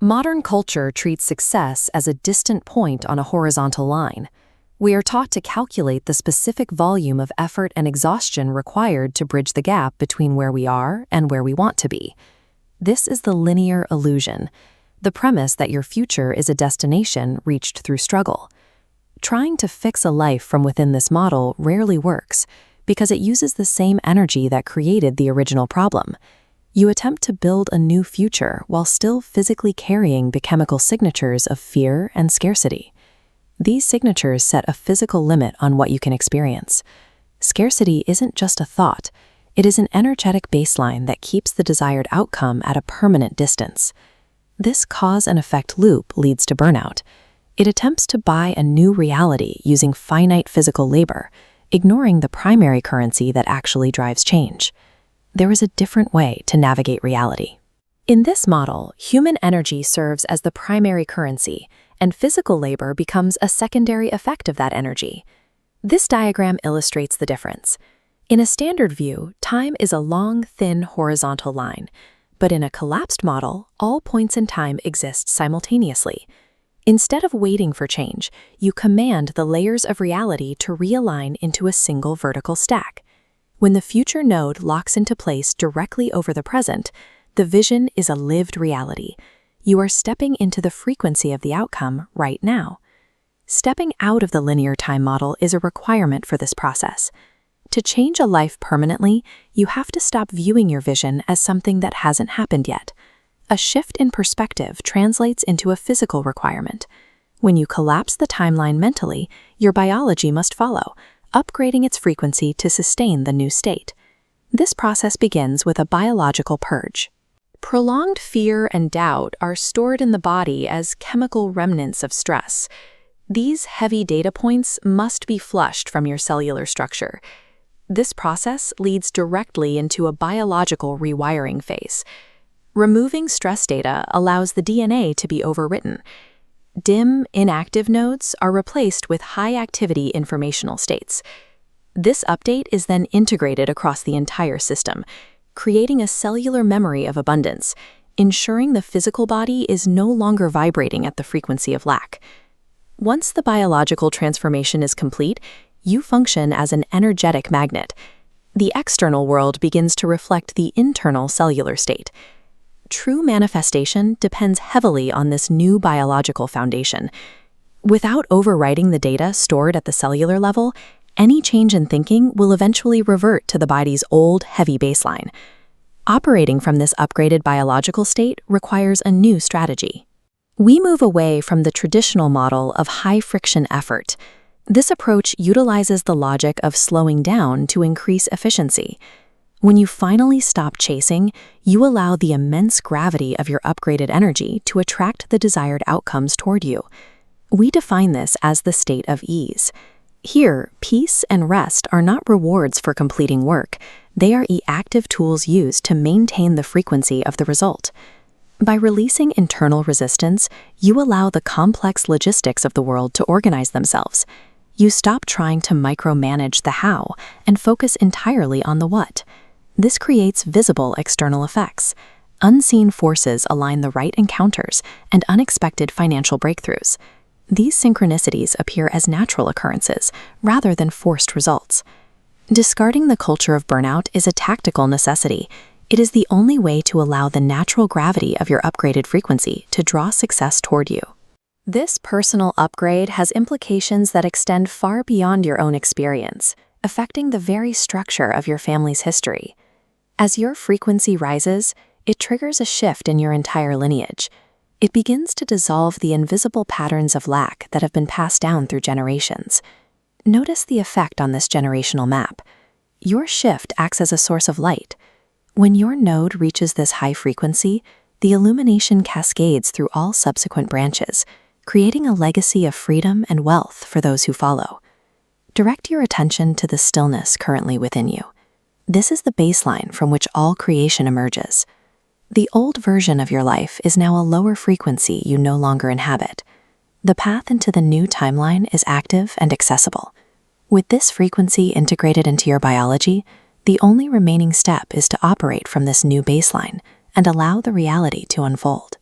Modern culture treats success as a distant point on a horizontal line. We are taught to calculate the specific volume of effort and exhaustion required to bridge the gap between where we are and where we want to be. This is the linear illusion, the premise that your future is a destination reached through struggle. Trying to fix a life from within this model rarely works because it uses the same energy that created the original problem. You attempt to build a new future while still physically carrying the chemical signatures of fear and scarcity. These signatures set a physical limit on what you can experience. Scarcity isn't just a thought, it is an energetic baseline that keeps the desired outcome at a permanent distance. This cause and effect loop leads to burnout. It attempts to buy a new reality using finite physical labor, ignoring the primary currency that actually drives change. There is a different way to navigate reality. In this model, human energy serves as the primary currency, and physical labor becomes a secondary effect of that energy. This diagram illustrates the difference. In a standard view, time is a long, thin horizontal line, but in a collapsed model, all points in time exist simultaneously. Instead of waiting for change, you command the layers of reality to realign into a single vertical stack. When the future node locks into place directly over the present, the vision is a lived reality. You are stepping into the frequency of the outcome right now. Stepping out of the linear time model is a requirement for this process. To change a life permanently, you have to stop viewing your vision as something that hasn't happened yet. A shift in perspective translates into a physical requirement. When you collapse the timeline mentally, your biology must follow, upgrading its frequency to sustain the new state. This process begins with a biological purge. Prolonged fear and doubt are stored in the body as chemical remnants of stress. These heavy data points must be flushed from your cellular structure. This process leads directly into a biological rewiring phase. Removing stress data allows the DNA to be overwritten. Dim, inactive nodes are replaced with high-activity informational states. This update is then integrated across the entire system, creating a cellular memory of abundance, ensuring the physical body is no longer vibrating at the frequency of lack. Once the biological transformation is complete, you function as an energetic magnet. The external world begins to reflect the internal cellular state. True manifestation depends heavily on this new biological foundation. Without overwriting the data stored at the cellular level, any change in thinking will eventually revert to the body's old, heavy baseline. Operating from this upgraded biological state requires a new strategy. We move away from the traditional model of high-friction effort. This approach utilizes the logic of slowing down to increase efficiency. When you finally stop chasing, you allow the immense gravity of your upgraded energy to attract the desired outcomes toward you. We define this as the state of ease. Here, peace and rest are not rewards for completing work. They are active tools used to maintain the frequency of the result. By releasing internal resistance, you allow the complex logistics of the world to organize themselves. You stop trying to micromanage the how and focus entirely on the what. This creates visible external effects. Unseen forces align the right encounters and unexpected financial breakthroughs. These synchronicities appear as natural occurrences rather than forced results. Discarding the culture of burnout is a tactical necessity. It is the only way to allow the natural gravity of your upgraded frequency to draw success toward you. This personal upgrade has implications that extend far beyond your own experience, affecting the very structure of your family's history. As your frequency rises, it triggers a shift in your entire lineage. It begins to dissolve the invisible patterns of lack that have been passed down through generations. Notice the effect on this generational map. Your shift acts as a source of light. When your node reaches this high frequency, the illumination cascades through all subsequent branches, creating a legacy of freedom and wealth for those who follow. Direct your attention to the stillness currently within you. This is the baseline from which all creation emerges. The old version of your life is now a lower frequency you no longer inhabit. The path into the new timeline is active and accessible. With this frequency integrated into your biology, the only remaining step is to operate from this new baseline and allow the reality to unfold.